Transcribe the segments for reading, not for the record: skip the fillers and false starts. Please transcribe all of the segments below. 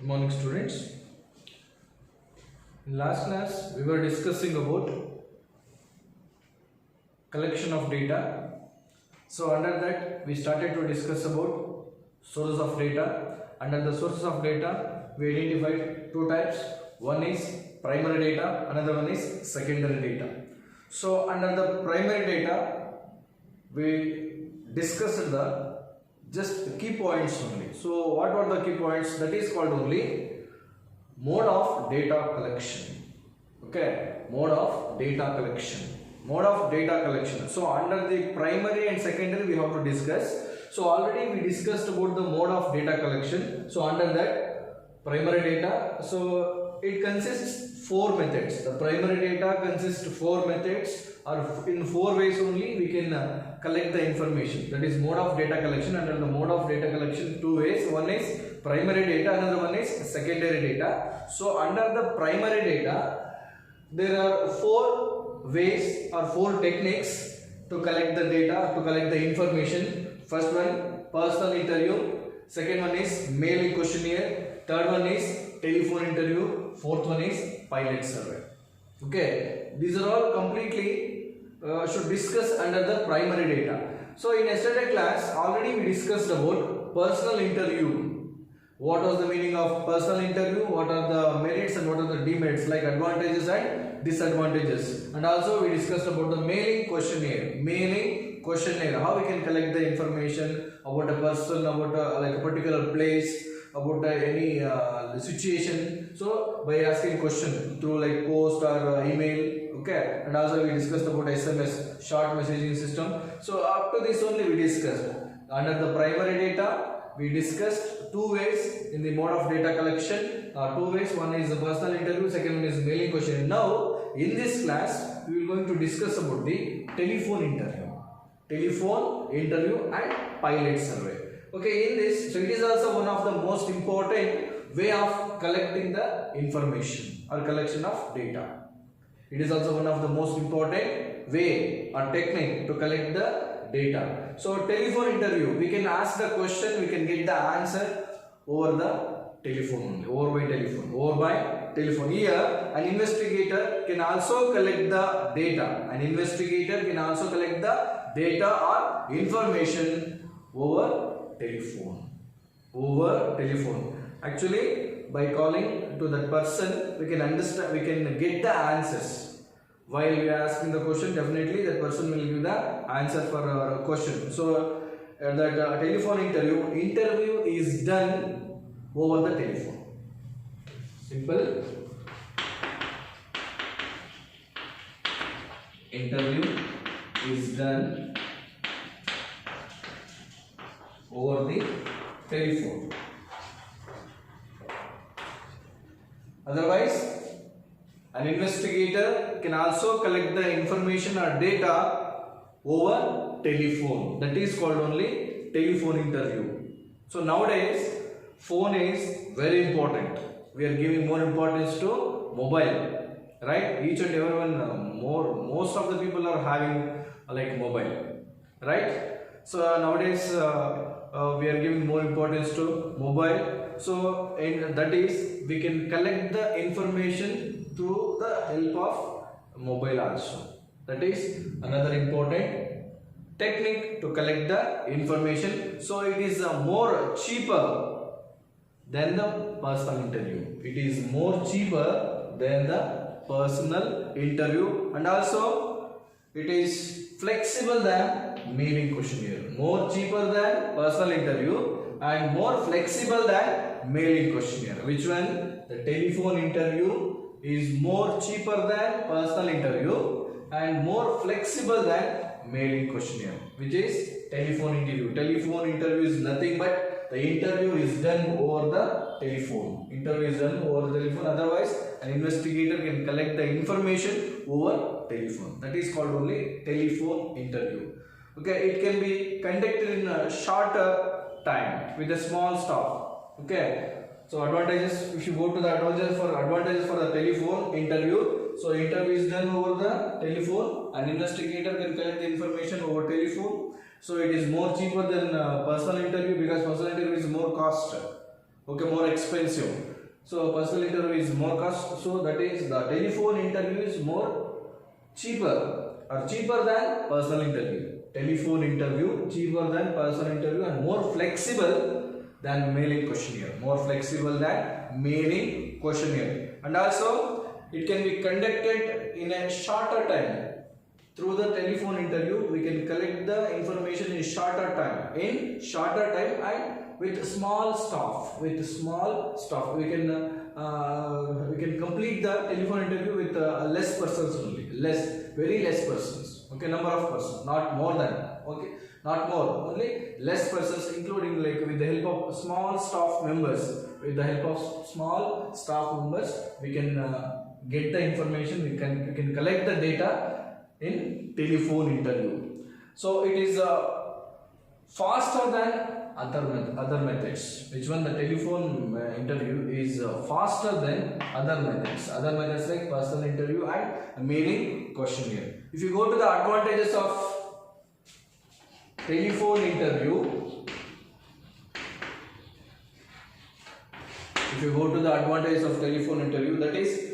Good morning, students. In last class, we were discussing about collection of data. So under that, we started to discuss about sources of data. Under the sources of data, we identified two types. One is primary data, another one is secondary data. So under the primary data, we discussed the just key points only. So what were the key points? That is called only mode of data collection. Okay, mode of data collection. Mode of data collection. So under the primary and secondary we have to discuss. So already we discussed about the mode of data collection. So under that primary data, so it consists four methods. The primary data consists four methods, or in four ways only we can collect the information. That is mode of data collection. Under the mode of data collection, two ways. One is primary data, another one is secondary data. So under the primary data, there are four ways or four techniques to collect the data, to collect the information. First one, personal interview. Second one is mailing questionnaire. Third one is telephone interview. Fourth one is pilot survey. Okay, these are all completely should discuss under the primary data. So in yesterday class, already we discussed about personal interview. What was the meaning of personal interview? What are the merits and what are the demerits, like advantages and disadvantages? And also we discussed about the mailing questionnaire. Mailing questionnaire, how we can collect the information about a person, about like a particular place, about any situation. So by asking question through like post or email. Okay, and also we discussed about SMS, short messaging system. So up to this only we discussed. Under the primary data, we discussed two ways in the mode of data collection. Two ways. One is the personal interview, second one is mailing question. Now in this class we will going to discuss about the telephone interview. Telephone interview and pilot survey. Okay, in this, so it is also one of the most important way of collecting the information or collection of data. It is also one of the most important way or technique to collect the data. So telephone interview, we can ask the question, we can get the answer over the telephone only, over by telephone. Here, an investigator can also collect the data. An investigator can also collect the data or information over telephone. Actually, by calling to that person, we can understand, we can get the answers. While we are asking the question, definitely that person will give the answer for our question. So that telephone interview is done over the telephone. Simple. Interview is done over the telephone. Otherwise, an investigator can also collect the information or data over telephone. That is called only telephone interview. So nowadays, phone is very important. We are giving more importance to mobile, right? Each and everyone, most of the people are having like mobile, right? So nowadays we are giving more importance to mobile. So that is, we can collect the information through the help of mobile also. That is another important technique to collect the information. So it is more cheaper than the personal interview. It is more cheaper than the personal interview, and also it is flexible than mailing questionnaire. More cheaper than personal interview and more flexible than mailing questionnaire. Which one? The telephone interview is more cheaper than personal interview and more flexible than mailing questionnaire, which is telephone interview. Telephone interview is nothing but the interview is done over the telephone. Interview is done over the telephone. Otherwise, an investigator can collect the information over telephone. That is called only telephone interview. Okay, it can be conducted in a shorter time with a small stop. Okay, so advantages, if you go to the advantages for the telephone interview, so interview is done over the telephone. An investigator can collect the information over telephone. So it is more cheaper than personal interview, because personal interview is more cost. Okay, more expensive. So personal interview is more cost. So that is the telephone interview is more cheaper or cheaper than personal interview. Telephone interview cheaper than personal interview and more flexible than mailing questionnaire. More flexible than mailing questionnaire. And also it can be conducted in a shorter time. Through the telephone interview, we can collect the information in shorter time. And with small staff. We can complete the telephone interview with less persons only. Very less persons. Okay, number of persons, not more than. Okay, not more, only less persons, including like with the help of small staff members. With the help of small staff members, we can get the information. We can collect the data in telephone interview. So it is faster than other methods. Which one? The telephone interview is faster than other methods. Other methods like personal interview and mailing questionnaire. If you go to the advantages of telephone interview, that is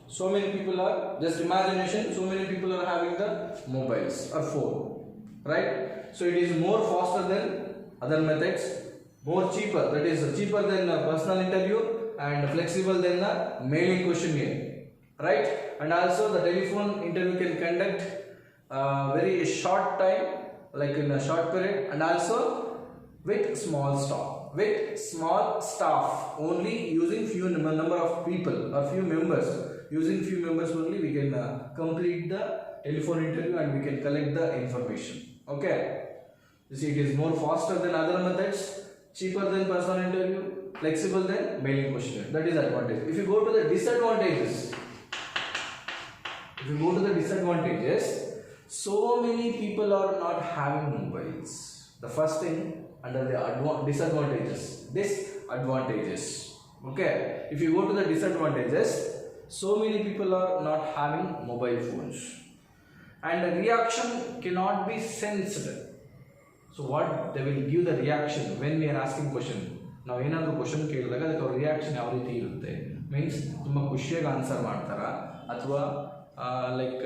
so many people are, just imagination, so many people are having the mobiles or phone, right? So it is more faster than other methods, more cheaper, that is cheaper than personal interview and flexible than the mailing questionnaire, right? And also the telephone interview can conduct very short time, like in a short period, and also with small staff, only using few number of people or few members. Using few members only, we can complete the telephone interview and we can collect the information. Okay. You see, it is more faster than other methods, cheaper than personal interview, flexible than mailing questionnaire. That is advantage. If you go to the disadvantages, so many people are not having mobiles. The first thing under the disadvantages. Okay. If you go to the disadvantages, so many people are not having mobile phones and the reaction cannot be sensed. So what they will give the reaction when we are asking question. Now ಏನಾದರೂ question ಕೇಳಿದಾಗ ಅದಕ್ಕೆ ಅವ್ರ reaction ಯಾವ ರೀತಿ ಇರುತ್ತೆ, means ತುಂಬ ಖುಷಿಯಾಗಿ answer ಮಾಡ್ತಾರಾ ಅಥವಾ ಲೈಕ್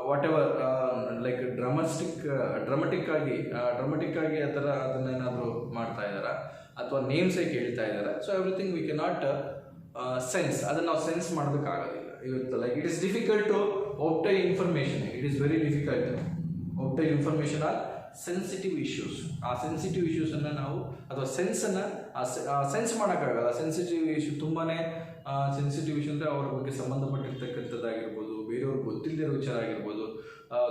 ವಾಟ್ ಎವರ್ ಲೈಕ್ ಡ್ರಮಟಿಕ್ ಆಗಿ ಆ ಥರ ಅದನ್ನೇನಾದರೂ ಮಾಡ್ತಾ ಇದ್ದಾರಾ ಅಥವಾ ನೇಮ್ಸೇ ಕೇಳ್ತಾ ಇದ್ದಾರಾ. So everything we can not sense, ಅದನ್ನು ನಾವು ಸೆನ್ಸ್ ಮಾಡೋದಕ್ಕಾಗೋದಿಲ್ಲ ಇವತ್ತು. Like it is difficult to obtain information. It is very difficult to obtain information on sensitive issues. ಆ ಸೆನ್ಸಿಟಿವ್ ಇಶ್ಯೂಸನ್ನು ನಾವು ಅಥವಾ ಸೆನ್ಸನ್ನು ಸೆನ್ಸ್ ಮಾಡೋಕ್ಕಾಗಲ್ಲ. ಸೆನ್ಸಿಟಿವ್ ಇಶ್ಯೂ ತುಂಬಾ ಸೆನ್ಸಿಟಿವ್ ಇಶ್ಯೂ ಅಂದರೆ ಅವ್ರ ಬಗ್ಗೆ ಸಂಬಂಧಪಟ್ಟಿರ್ತಕ್ಕಂಥದ್ದಾಗಿರ್ಬೋದು, ಬೇರೆಯವ್ರಿಗೆ ಗೊತ್ತಿಲ್ಲದಿರೋ ವಿಚಾರ ಆಗಿರ್ಬೋದು,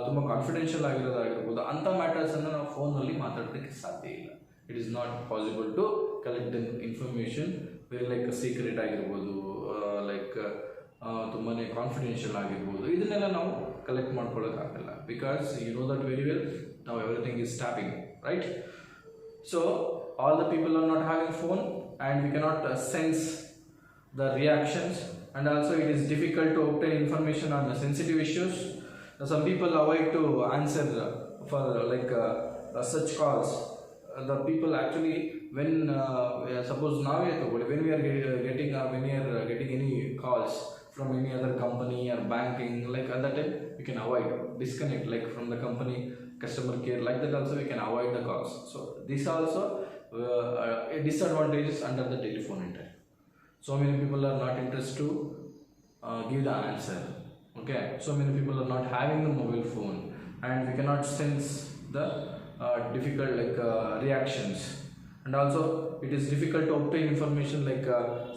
ತುಂಬ ಕಾನ್ಫಿಡೆನ್ಷಿಯಲ್ ಆಗಿರೋದಾಗಿರ್ಬೋದು, ಅಂಥ ಮ್ಯಾಟರ್ಸನ್ನು ನಾವು ಫೋನಲ್ಲಿ ಮಾತಾಡೋದಕ್ಕೆ ಸಾಧ್ಯ ಇಲ್ಲ. It is not possible to collect information very like secret ಆಗಿರ್ಬೋದು, ಲೈಕ್ ತುಂಬಾ ಕಾನ್ಫಿಡೆನ್ಷಿಯಲ್ ಆಗಿರ್ಬೋದು, ಇದನ್ನೆಲ್ಲ ನಾವು ಕಲೆಕ್ಟ್ ಮಾಡ್ಕೊಳ್ಳೋಕ್ಕಾಗಲ್ಲ. Because you know that very well, now everything is tapping, right? So all the people are not having phone and we cannot sense the reactions, and also it is difficult to obtain information on the sensitive issues. Some people avoid to answer for like such calls. The people actually, when suppose now when we are getting any calls from any other company or banking, like at that time we can avoid, disconnect, like from the company customer care, like that also we can avoid the calls. So this also a disadvantages under the telephone interview. So many people are not interested to give the answer. Okay, so many people are not having the mobile phone and we cannot sense the difficult reactions, and also it is difficult to obtain information like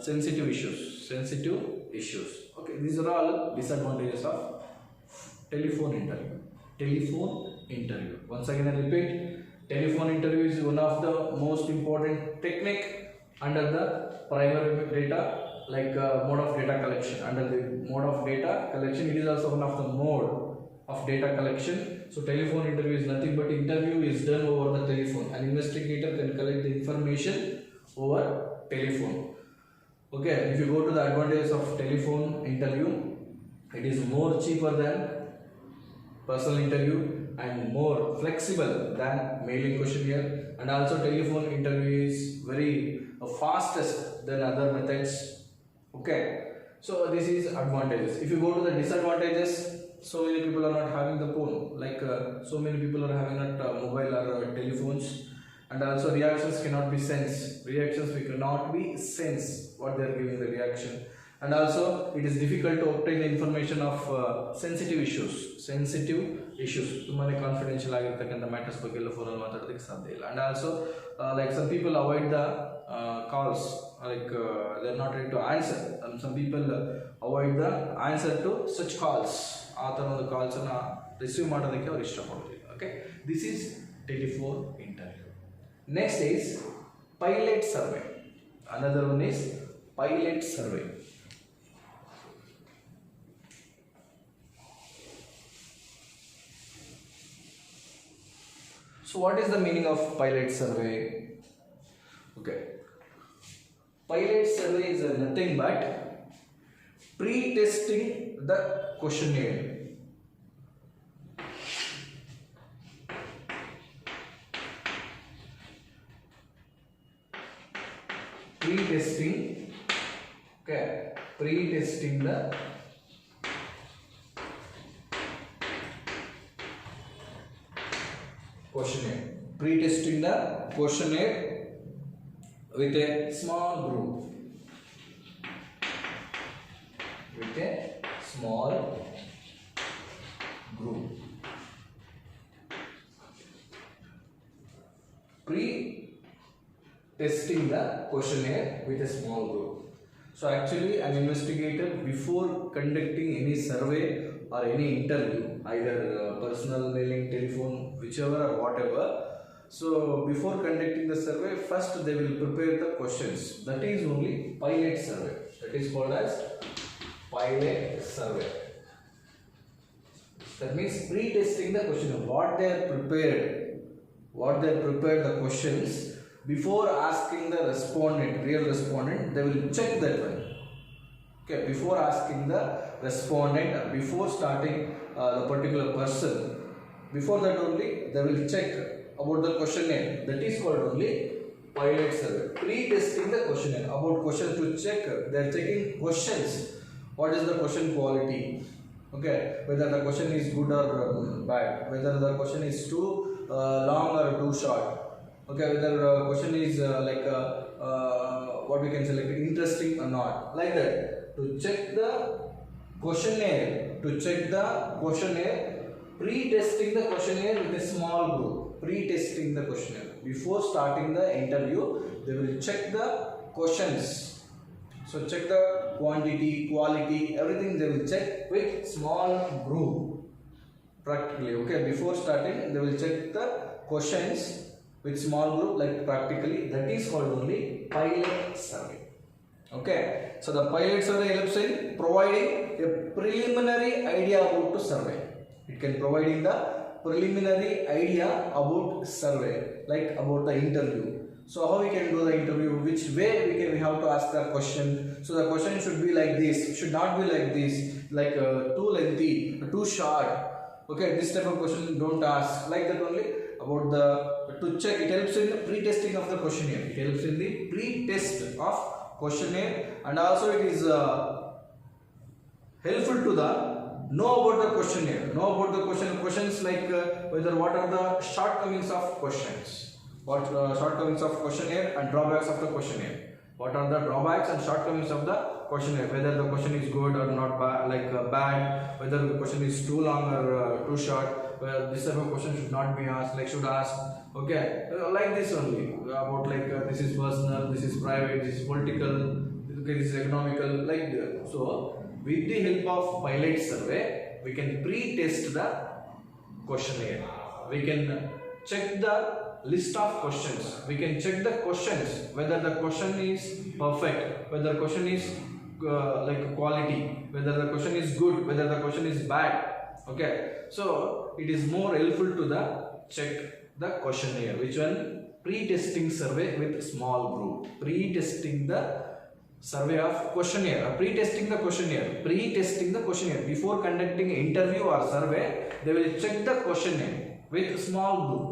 sensitive issues. Okay, these are all disadvantages of telephone interview. Once again I repeat, telephone interview is one of the most important technique under the primary data, like mode of data collection. Under the mode of data collection, it is also one of the mode of data collection. So telephone interview is nothing but interview is done over the telephone. An investigator can collect the information over telephone. Okay, if you go to the advantages of telephone interview, it is more cheaper than personal interview, and more flexible than mailing questionnaire, and also telephone interview is very fastest than other methods. Okay, so this is advantages. If you go to the disadvantages, so many people are not having the phone, like so many people are having not mobile or telephones, and also reactions cannot be sensed. Reactions we cannot be sense what they are giving the reaction, and also it is difficult to obtain the information of sensitive issues ತುಂಬಾನೇ confidential ಆಗಿರ್ತಕ್ಕಂಥ matters ಬಗ್ಗೆ ಎಲ್ಲ ಫೋನಲ್ಲಿ ಮಾತಾಡೋದಕ್ಕೆ ಸಾಧ್ಯ ಇಲ್ಲ. And also like some people avoid the calls, like they are not ready to answer, some people avoid the answer to such calls. ಆ ಥರ ಒಂದು ಕಾಲ್ಸನ್ನು ರಿಸೀವ್ ಮಾಡೋದಕ್ಕೆ ಅವ್ರು ಇಷ್ಟಪಡೋದಿಲ್ಲ. Okay, this is telephone interview. Next is pilot survey. Another one is pilot survey. So what is the meaning of pilot survey? Okay, pilot survey is nothing but pre-testing the questionnaire. Pre-testing, okay, pre-testing the questionnaire. Pre-testing the questionnaire with a small group. With a small group. Pre-testing the questionnaire with a small group. So actually an investigator, before conducting any survey or any interview, either personal, mailing, telephone, whichever or whatever, so before conducting the survey, first they will prepare the questions. That is only pilot survey. That is called as pilot survey. That means pre-testing the question. What they are prepared the questions, before asking the respondent, real respondent, they will check that one. Okay, before asking the respondent, before starting the particular person, before that only they will check about the questionnaire. That is called only pilot survey. Pre-testing the questionnaire, about questions to check, they are checking questions. What is the question quality? Okay, whether the question is good or bad, whether the question is too long or too short. Okay, whether question is what we can say, like interesting or not, like that. To check the questionnaire, pre-testing the questionnaire with a small group. Pre-testing the questionnaire before starting the interview, they will check the questions. So check the quantity, quality, everything they will check with small group. Practically, okay, before starting they will check the questions with small group, like practically. That is called only pilot survey. Okay, so the pilot survey helps in providing a preliminary idea about the survey. It can providing the preliminary idea about survey, like about the interview. So how we can do the interview, which way we have to ask the question. So the question should be like this, should not be like this, like too lengthy, too short. Okay, this type of question don't ask, like that only. About the to check, it helps in the pre-testing of the questionnaire. It helps in the pre-test of questionnaire, and also it is helpful to the know about the questionnaire, know about the questions, like whether what are the shortcomings of questions, what shortcomings of questionnaire and drawbacks of the questionnaire. What are the drawbacks and shortcomings of the questionnaire, whether the question is good or not bad, bad, whether the question is too long or too short, where this type of question should not be asked, like should ask. Okay, like this only, about like this is personal, this is private, this is political, okay, this is economical, like that. So with the help of pilot survey, we can pre-test the questionnaire. We can check the list of questions. We can check the questions, whether the question is perfect, whether the question is like quality, whether the question is good, whether the question is bad. Okay, so it is more helpful to the check the questionnaire. Which one? Pre-testing survey with small group. Pre-testing the survey of questionnaire, pre-testing the questionnaire. Before conducting interview or survey, they will check the questionnaire with small group.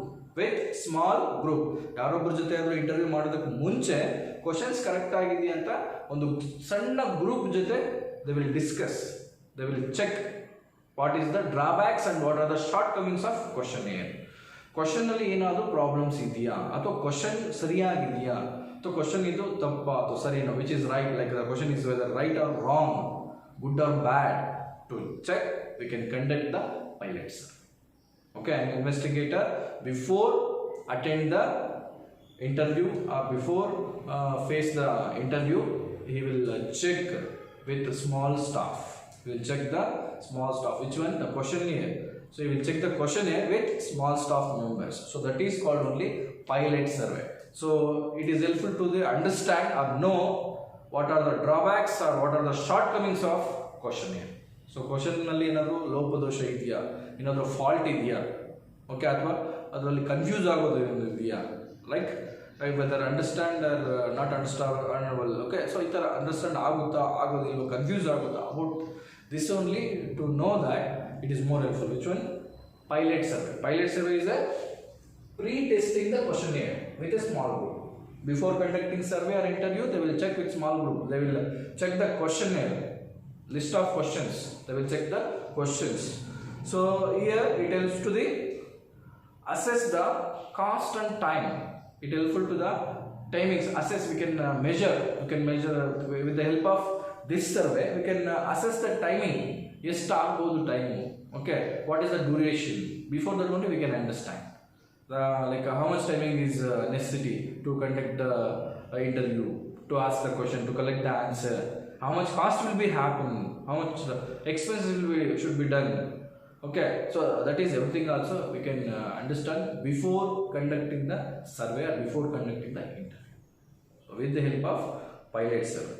ಯಾರೊಬ್ಬರ ಜೊತೆ ಆದರೂ interview ಮಾಡೋದಕ್ಕೆ ಮುಂಚೆ questions correct ಆಗಿದೆಯಾ ಅಂತ ಒಂದು ಸಣ್ಣ group ಜೊತೆ they will discuss, they will check what is the drawbacks and what are the shortcomings of questionnaire. ಕ್ವಶನ್ನಲ್ಲಿ ಏನಾದರೂ ಪ್ರಾಬ್ಲಮ್ಸ್ ಇದೆಯಾ ಅಥವಾ ಕ್ವಶನ್ ಸರಿಯಾಗಿದೆಯಾ ಅಥವಾ ಕ್ವಶನ್ ಇದು ತಪ್ಪಾ ಅಥವಾ ಸರಿನೋ, which is right, like the question is whether right or wrong, good or bad. To check we can conduct the pilot survey. Okay, an investigator before attend the interview or before face the interview, he will check with small staff. He will check the small staff. Which one? The questionnaire. So he will check the questionnaire with small staff members. So that is called only pilot survey. So it is helpful to the understand or know what are the drawbacks or what are the shortcomings of questionnaire. So ಕ್ವಶನ್ನಲ್ಲಿ ಏನಾದರೂ ಲೋಪದೋಷ ಇದೆಯಾ, ಏನಾದರೂ fault ಇದೆಯಾ, okay, ಅಥವಾ ಅದರಲ್ಲಿ confuse ಆಗೋದು ಏನಾದರೂ ಇದೆಯಾ, like whether understand or not understandable. Okay, so ಈ ಥರ ಅಂಡರ್ಸ್ಟ್ಯಾಂಡ್ ಆಗುತ್ತಾ ಆಗೋದಿಲ್ವ, ಕನ್ಫ್ಯೂಸ್ ಆಗುತ್ತಾ, about this only to know that it is more helpful. Which one? Pilot survey. Pilot survey is a pre-testing the questionnaire with a small group. Before conducting survey or interview, they will check with small group. They will check the questionnaire, list of questions. They will check the questions. So here it helps to the assess the cost and time. It helpful to the timings. Assess, we can measure. We can measure with the help of this survey. We can assess the timing. Yes, start go to time. Okay, what is the duration? Before that only we can understand. Like how much timing is necessary to conduct the interview, to ask the question, to collect the answer. How much cost will be happen, how much expenses should be done. Okay, so that is everything also we can understand before conducting the survey or before conducting the interview. So with the help of pilot survey,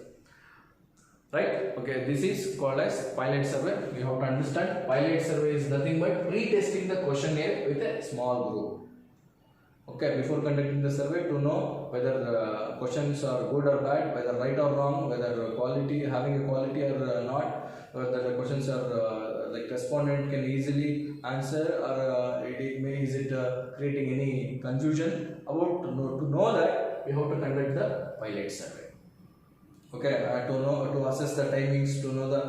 right? Okay, this is called as pilot survey. We have to understand pilot survey is nothing but pre-testing the questionnaire with a small group. Okay, before conducting the survey, to know whether questions are good or bad, whether right or wrong, whether quality, having a quality or not, whether the questions are like respondent can easily answer or is it creating any confusion. About to know that we have to conduct the pilot survey. Okay, to assess the timings, to know the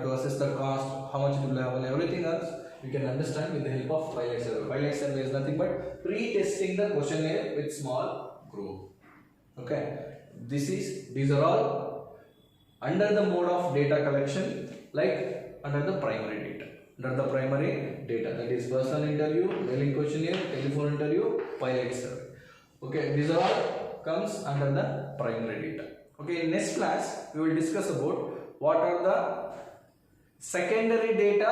to assess the cost, how much it will have, and everything else we can understand with the help of pilot survey. Pilot survey is nothing but pre-testing the questionnaire with small group. Okay, these are all under the mode of data collection, like under the primary data. Under the primary data, that is personal interview, mailing questionnaire, telephone interview, pilot survey. Okay, these are all comes under the primary data. Okay, in next class we will discuss about what are the secondary data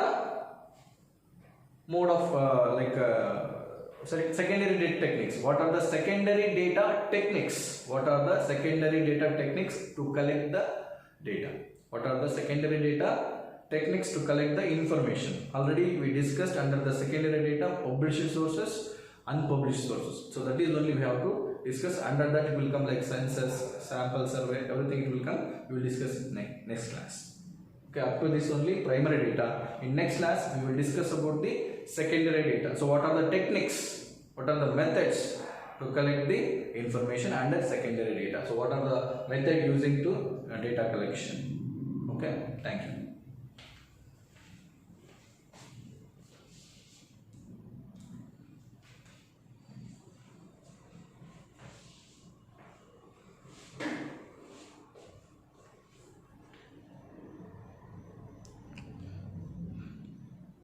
mode of secondary data techniques. What are the secondary data techniques? What are the secondary data techniques to collect the data? What are the secondary data techniques to collect the information? Already we discussed under the secondary data published sources, unpublished sources. So that is only we have to discuss. Under that it will come like census, sample survey, everything it will come. We will discuss in next class. Okay, up to this only primary data. In next class we will discuss about the secondary data. So what are the techniques, what are the methods to collect the information under secondary data? So what are the method using to data collection? Okay, thank you.